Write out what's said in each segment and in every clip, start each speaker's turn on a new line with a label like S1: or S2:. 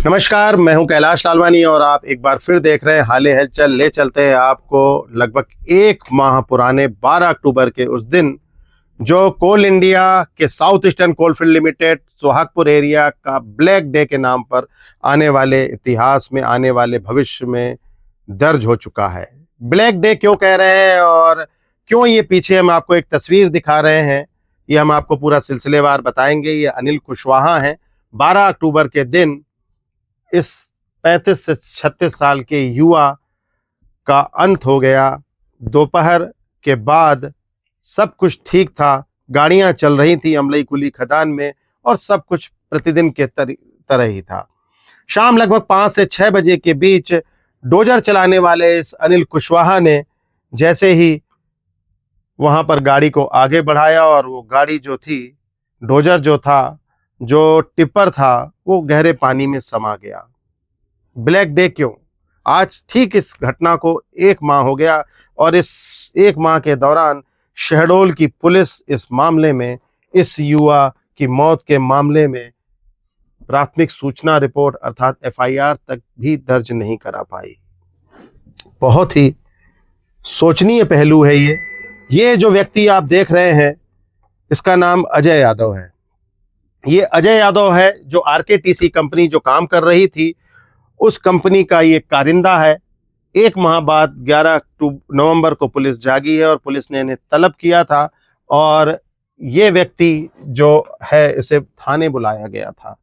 S1: नमस्कार, मैं हूं कैलाश लालवानी और आप एक बार फिर देख रहे हैं हाल हलचल। ले चलते हैं आपको लगभग एक माह पुराने 12 अक्टूबर के उस दिन, जो कोल इंडिया के south eastern coalfield limited Sohagpur area का ब्लैक डे के नाम पर आने वाले इतिहास में, आने वाले भविष्य में दर्ज हो चुका है। ब्लैक डे क्यों कह रहे हैं और क्यों ये पीछे हम आपको एक तस्वीर दिखा रहे हैं, ये हम आपको पूरा सिलसिलेवार बताएंगे। ये अनिल कुशवाहा हैं। 12 अक्टूबर के दिन इस 35 से 36 साल के युवा का अंत हो गया। दोपहर के बाद सब कुछ ठीक था, गाड़ियां चल रही थी अमलई कुली खदान में और सब कुछ प्रतिदिन के तरह ही था। शाम लगभग 5 से 6 बजे के बीच डोजर चलाने वाले इस अनिल कुशवाहा ने जैसे ही वहां पर गाड़ी को आगे बढ़ाया और वो गाड़ी जो थी, डोजर जो था, जो टिप्पर था, वो गहरे पानी में समा गया। ब्लैक डे क्यों? आज ठीक इस घटना को 1 माह हो गया और इस 1 माह के दौरान शहडोल की पुलिस इस मामले में, इस युवा की मौत के मामले में प्राथमिक सूचना रिपोर्ट अर्थात FIR तक भी दर्ज नहीं करा पाई। बहुत ही सोचनीय पहलू है ये जो व्यक्ति आप देख रहे हैं, इसका नाम अजय यादव है। ये अजय यादव है जो RKTC कंपनी जो काम कर रही थी, उस कंपनी का ये कारिंदा है। 1 माह बाद 11 नवंबर को पुलिस जागी है और पुलिस ने इन्हें तलब किया था और ये व्यक्ति जो है, इसे थाने बुलाया गया था।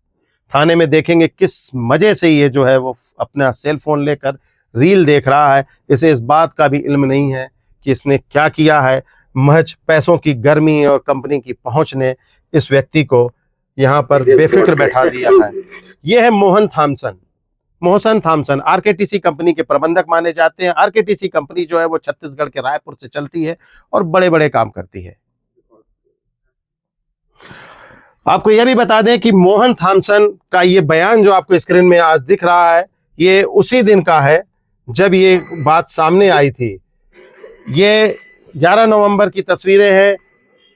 S1: थाने में देखेंगे किस मजे से ये जो है वो अपना सेल फोन लेकर रील देख रहा है। इसे इस बात का भी इल्म नहीं है कि इसने क्या किया है। महज पैसों की गर्मी और कंपनी की पहुंच ने इस व्यक्ति को यहाँ पर बेफिक्र बैठा दिया है। ये है मोहसन थॉमसन RKTC कंपनी के प्रबंधक माने जाते हैं। RKTC कंपनी जो है वो छत्तीसगढ़ के रायपुर से चलती है और बड़े बड़े काम करती है। आपको यह भी बता दें कि मोहन थॉमसन का ये बयान जो आपको स्क्रीन में आज दिख रहा है, ये उसी दिन का है जब ये बात सामने आई थी। ये 11 नवंबर की तस्वीरें हैं।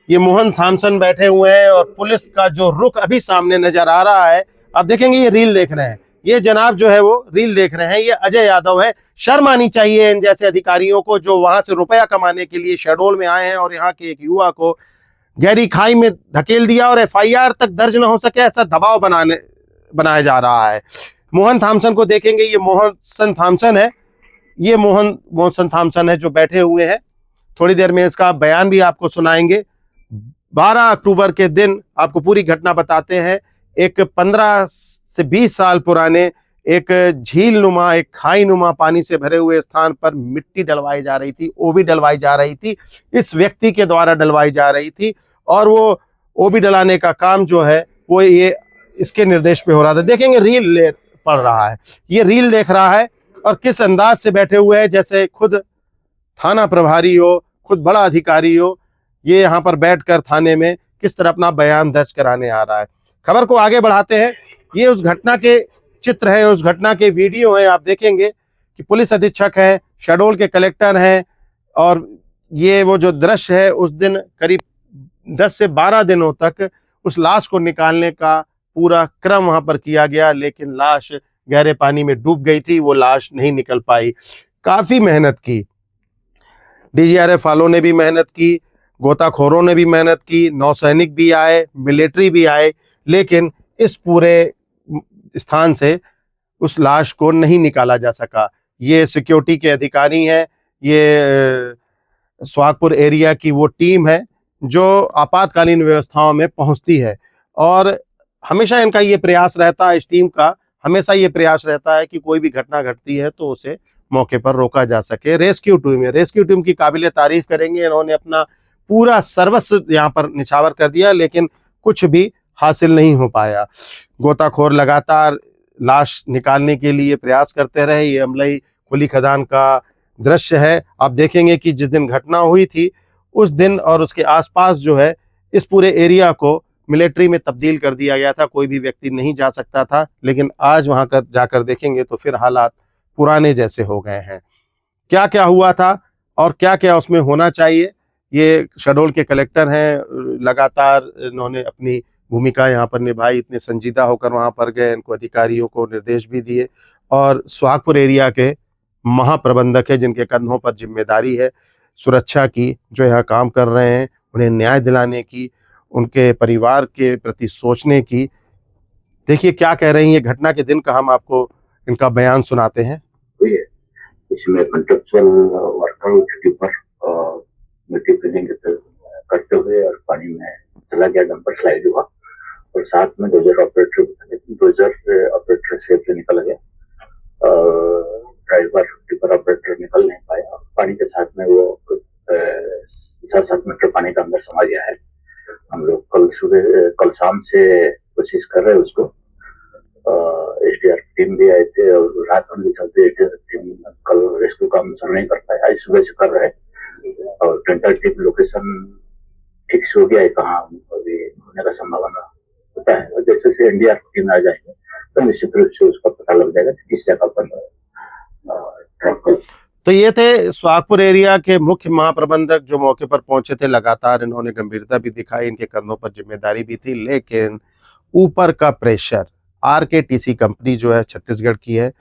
S1: ये मोहन थॉमसन बैठे हुए हैं और पुलिस का जो रुख अभी सामने नजर आ रहा है, आप देखेंगे ये रील देख रहे हैं। ये जनाब जो है वो रील देख रहे हैं। ये अजय यादव है। शर्म आनी चाहिए इन जैसे अधिकारियों को जो वहां से रुपया कमाने के लिए शहडोल में आए हैं और यहाँ के एक युवा को गहरी खाई में धकेल दिया और FIR तक दर्ज न हो सके, ऐसा दबाव बनाया जा रहा है। मोहन थॉमसन को देखेंगे, ये मोहसन थॉमसन है। ये मोहसन थॉमसन है जो बैठे हुए हैं। थोड़ी देर में इसका बयान भी आपको सुनाएंगे। 12 अक्टूबर के दिन आपको पूरी घटना बताते हैं। एक 15 से 20 साल पुराने एक झील नुमा, एक खाई नुमा पानी से भरे हुए स्थान पर मिट्टी डलवाई जा रही थी, ओबी डलवाई जा रही थी। इस व्यक्ति के द्वारा डलवाई जा रही थी और वो ओबी डलाने का काम जो है वो ये इसके निर्देश पे हो रहा था। देखेंगे रील पढ़ रहा है, ये रील देख रहा है और किस अंदाज से बैठे हुए हैं, जैसे खुद थाना प्रभारी हो, खुद बड़ा अधिकारी हो। ये यहाँ पर बैठकर थाने में किस तरह अपना बयान दर्ज कराने आ रहा है। खबर को आगे बढ़ाते हैं। ये उस घटना के चित्र है, उस घटना के वीडियो है। आप देखेंगे कि पुलिस अधीक्षक है, शहडोल के कलेक्टर हैं और ये वो जो दृश्य है, उस दिन करीब 10 से 12 दिनों तक उस लाश को निकालने का पूरा क्रम वहां पर किया गया, लेकिन लाश गहरे पानी में डूब गई थी। वो लाश नहीं निकल पाई। काफी मेहनत की, DGRF वालों ने भी मेहनत की, गोताखोरों ने भी मेहनत की, नौसैनिक भी आए, मिलिट्री भी आए, लेकिन इस पूरे स्थान से उस लाश को नहीं निकाला जा सका। ये सिक्योरिटी के अधिकारी हैं, ये सोहागपुर एरिया की वो टीम है जो आपातकालीन व्यवस्थाओं में पहुंचती है और हमेशा इनका ये प्रयास रहता है, इस टीम का हमेशा ये प्रयास रहता है कि कोई भी घटना घटती है तो उसे मौके पर रोका जा सके। रेस्क्यू टीम की काबिले तारीफ करेंगे। इन्होंने अपना पूरा सर्वस्व यहाँ पर निछावर कर दिया, लेकिन कुछ भी हासिल नहीं हो पाया। गोताखोर लगातार लाश निकालने के लिए प्रयास करते रहे। ये अमलई कुली खदान का दृश्य है। आप देखेंगे कि जिस दिन घटना हुई थी उस दिन और उसके आसपास जो है, इस पूरे एरिया को मिलिट्री में तब्दील कर दिया गया था। कोई भी व्यक्ति नहीं जा सकता था, लेकिन आज वहां जाकर देखेंगे तो फिर हालात पुराने जैसे हो गए हैं। क्या क्या हुआ था और क्या क्या उसमें होना चाहिए, ये शहडोल के कलेक्टर हैं, लगातार इन्होंने अपनी भूमिका यहाँ पर निभाई, इतने संजीदा होकर वहाँ पर गए, इनको अधिकारियों को निर्देश भी दिए। और सुहागपुर एरिया के महाप्रबंधक है जिनके कंधों पर जिम्मेदारी है सुरक्षा की, जो यहाँ काम कर रहे हैं, उन्हें न्याय दिलाने की, उनके परिवार के प्रति सोचने की। देखिए क्या कह रही हैं, घटना के दिन का हम आपको इनका बयान सुनाते हैं।
S2: इसमें कंट्रेक्चुअल वर्कर छुट्टी पर मिट्टी फिलिंग करते हुए और पानी में चला गया, डंपर स्लाइड हुआ और साथ में डोजर ऑपरेटर सेफली निकल गया। ड्राइवर टिपर ऑपरेटर निकल नहीं पाया, पानी के साथ में वो 7 मीटर पानी का अंदर समा गया है। हम लोग कल शाम से कोशिश कर रहे हैं उसको। एसडीआर टीम भी आए थे और रात में भी चलते टीम कल रेस्क्यू काम नहीं कर पाए, आज सुबह से कर रहे हैं और टेंटेटिव लोकेशन फिक्स हो गया है कहाँ अभी होने का संभावना होता है। और जैसे से एनडीआर टीम आ जाएंगे तो निश्चित रूप से उसका पता लग जाएगा किस जगह पर ट्रक।
S1: तो ये थे सुहागपुर एरिया के मुख्य महाप्रबंधक जो मौके पर पहुंचे थे। लगातार इन्होंने गंभीरता भी दिखाई, इनके कंधों पर जिम्मेदारी भी थी, लेकिन ऊपर का प्रेशर, आरकेटीसी कंपनी जो है छत्तीसगढ़ की है,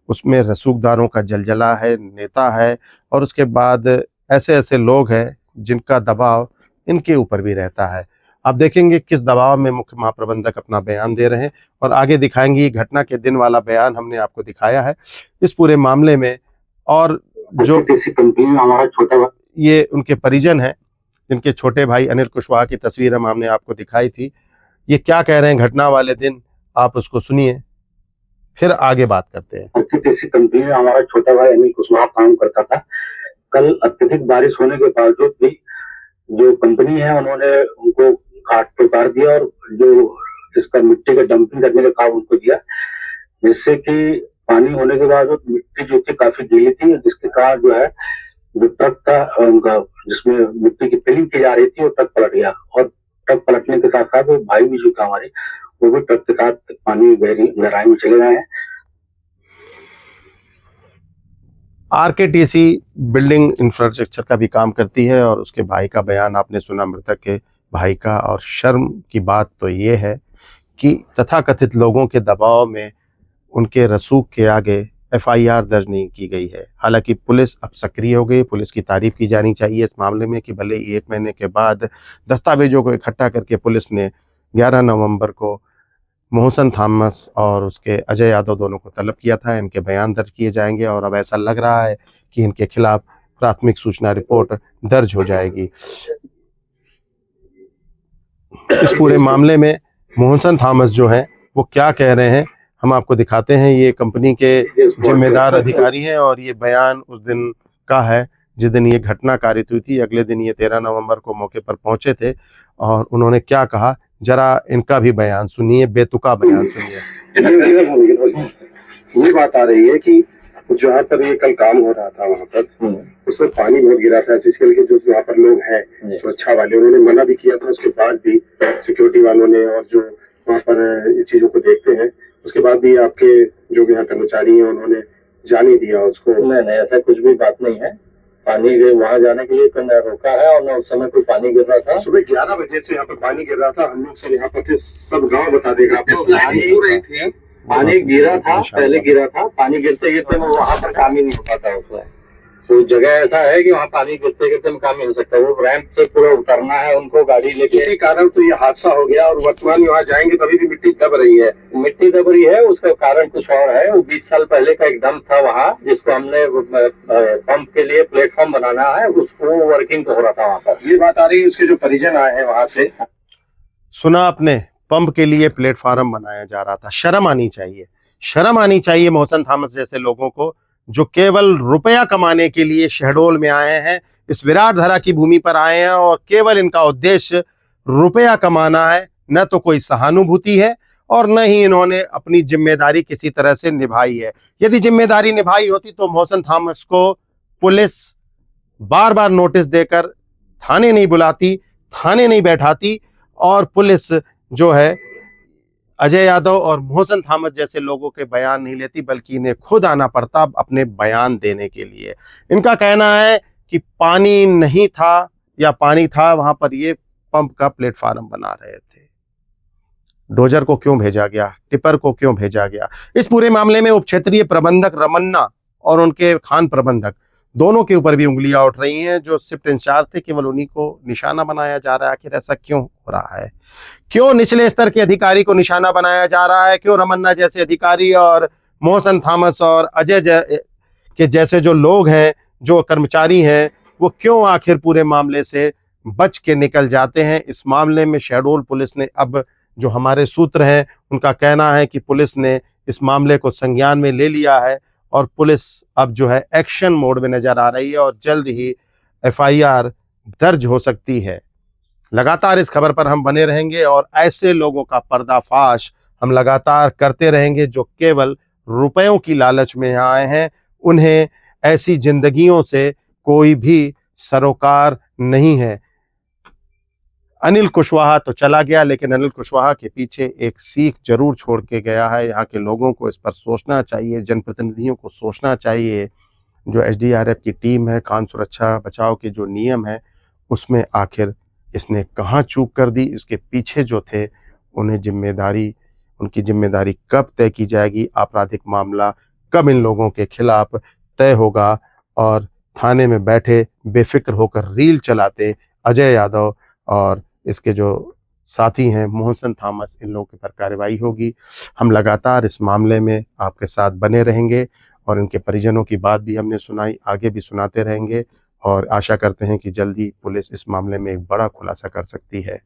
S1: उसमें रसूखदारों का जलजला है, नेता है और उसके बाद ऐसे ऐसे लोग हैं जिनका दबाव इनके ऊपर भी रहता है। आप देखेंगे किस दबाव में मुख्य महाप्रबंधक अपना बयान दे रहे हैं और आगे दिखाएंगे। घटना के दिन वाला बयान हमने आपको दिखाया है इस पूरे मामले में। और जो
S2: कंपनी में हमारा छोटा
S1: ये उनके परिजन हैं जिनके छोटे भाई अनिल कुशवाहा की तस्वीर हमने आपको दिखाई थी, ये क्या कह रहे हैं घटना वाले दिन, आप उसको सुनिए, फिर आगे बात करते हैं।
S2: आरकेटीसी कंपनी में हमारा छोटा भाई अनिल कुशवाहा काम करता था। कल अत्यधिक बारिश होने के बावजूद भी जो कंपनी है उन्होंने उनको घाट पे उतार दिया और जो इसका मिट्टी का डंपिंग करने का काम उनको दिया, जिससे कि पानी होने के बाद मिट्टी जो थी काफी गीली थी, जिसके कारण जो है जो ट्रक था उनका जिसमें मिट्टी की फिलिंग की जा रही थी वो ट्रक पलट गया। और ट्रक पलटने के साथ साथ वो भाई भी जो था हमारे वो भी ट्रक के साथ पानी गहराई में चले गए हैं।
S1: आरकेटीसी बिल्डिंग इंफ्रास्ट्रक्चर का भी काम करती है और उसके भाई का बयान आपने सुना, मृतक के भाई का। और शर्म की बात तो ये है कि तथाकथित लोगों के दबाव में उनके रसूख के आगे एफआईआर दर्ज नहीं की गई है। हालांकि पुलिस अब सक्रिय हो गई, पुलिस की तारीफ की जानी चाहिए इस मामले में कि भले ही 1 महीने के बाद दस्तावेजों को इकट्ठा करके पुलिस ने 11 नवंबर को मोहसन थॉमस और उसके अजय यादव दोनों को तलब किया था। इनके बयान दर्ज किए जाएंगे और अब ऐसा लग रहा है कि इनके खिलाफ प्राथमिक सूचना रिपोर्ट दर्ज हो जाएगी। इस पूरे मामले में मोहसन थॉमस जो है वो क्या कह रहे हैं हम आपको दिखाते हैं। ये कंपनी के जिम्मेदार अधिकारी हैं और ये बयान उस दिन का है जिस दिन ये घटना कारित हुई थी। अगले दिन ये 13 नवंबर को मौके पर पहुंचे थे और उन्होंने क्या कहा, जरा इनका भी बयान सुनिए, बेतुका बयान सुनिए।
S3: ये बात आ रही है कि जहाँ पर ये कल काम हो रहा था वहाँ पर उसमें पानी बहुत गिरा था, जिसके लिए जो वहाँ पर लोग हैं सुरक्षा वाले उन्होंने मना भी किया था। उसके बाद भी सिक्योरिटी वालों ने और जो वहाँ पर इन चीजों को देखते हैं उसके बाद भी आपके जो भी यहाँ कर्मचारी हैं उन्होंने जाने दिया उसको।
S2: नहीं, ऐसा कुछ भी बात नहीं है। पानी वहां जाने के लिए तो न रोका है और न उस समय कोई पानी गिर रहा था।
S3: सुबह 11 बजे से यहाँ पर पानी गिर रहा था। हम लोग सब यहाँ पर थे, सब गाँव बता देगा आपको।
S2: पानी गिरा था, पहले गिरा था, पानी गिरते गिरते वहां पर काम ही नहीं हो पाता उसमें। तो जगह ऐसा है कि वहाँ पानी गिरते गिरते में काम नहीं हो सकता। वो रैंप से पूरा उतरना है उनको गाड़ी लेके,
S3: इसी कारण तो ये हादसा हो गया। और वर्तमान में वहाँ जाएंगे तभी भी मिट्टी दब रही है।
S2: मिट्टी दब रही है, उसका कारण कुछ और है। वो 20 साल पहले का एक डंप था वहाँ, जिसको हमने पंप के लिए प्लेटफॉर्म बनाना है, उसको वर्किंग हो रहा था वहाँ पर।
S3: ये बात आ रही है उसके जो परिजन आए हैं वहां से।
S1: सुना आपने, पंप के लिए प्लेटफॉर्म बनाया जा रहा था। शर्म आनी चाहिए, शर्म आनी चाहिए मोहसन थॉमस जैसे लोगों को जो केवल रुपया कमाने के लिए शहडोल में आए हैं, इस विराट धरा की भूमि पर आए हैं और केवल इनका उद्देश्य रुपया कमाना है। न तो कोई सहानुभूति है और न ही इन्होंने अपनी जिम्मेदारी किसी तरह से निभाई है। यदि जिम्मेदारी निभाई होती तो मोहसन थॉमस को पुलिस बार बार नोटिस देकर थाने नहीं बुलाती, थाने नहीं बैठाती और पुलिस जो है अजय यादव और मोहसन थॉमस जैसे लोगों के बयान नहीं लेती, बल्कि इन्हें खुद आना पड़ता अपने बयान देने के लिए। इनका कहना है कि पानी नहीं था या पानी था, वहां पर ये पंप का प्लेटफॉर्म बना रहे थे। डोजर को क्यों भेजा गया, टिपर को क्यों भेजा गया। इस पूरे मामले में उप क्षेत्रीय प्रबंधक रमन्ना और उनके खान प्रबंधक दोनों के ऊपर भी उंगलियां उठ रही हैं। जो शिफ्ट इंचार्ज थे केवल उन्हीं को निशाना बनाया जा रहा है। आखिर ऐसा क्यों हो रहा है? क्यों निचले स्तर के अधिकारी को निशाना बनाया जा रहा है? क्यों रमन्ना जैसे अधिकारी और मोहसन थॉमस और अजय के जैसे जो लोग हैं, जो कर्मचारी हैं, वो क्यों आखिर पूरे मामले से बच के निकल जाते हैं? इस मामले में शहडोल पुलिस ने, अब जो हमारे सूत्र हैं उनका कहना है कि पुलिस ने इस मामले को संज्ञान में ले लिया है और पुलिस अब जो है एक्शन मोड में नजर आ रही है और जल्द ही एफआईआर दर्ज हो सकती है। लगातार इस खबर पर हम बने रहेंगे और ऐसे लोगों का पर्दाफाश हम लगातार करते रहेंगे जो केवल रुपयों की लालच में आए हैं। उन्हें ऐसी जिंदगियों से कोई भी सरोकार नहीं है। अनिल कुशवाहा तो चला गया, लेकिन अनिल कुशवाहा के पीछे एक सीख जरूर छोड़ के गया है। यहाँ के लोगों को इस पर सोचना चाहिए, जनप्रतिनिधियों को सोचना चाहिए। जो एसडीआरएफ की टीम है, खान सुरक्षा बचाव के जो नियम है, उसमें आखिर इसने कहाँ चूक कर दी? इसके पीछे जो थे उनकी जिम्मेदारी कब तय की जाएगी? आपराधिक मामला कब इन लोगों के खिलाफ तय होगा? और थाने में बैठे बेफिक्र होकर रील चलाते अजय यादव और इसके जो साथी हैं मोहसन थॉमस, इन लोगों के पर कार्रवाई होगी। हम लगातार इस मामले में आपके साथ बने रहेंगे और इनके परिजनों की बात भी हमने सुनाई, आगे भी सुनाते रहेंगे और आशा करते हैं कि जल्दी पुलिस इस मामले में एक बड़ा खुलासा कर सकती है।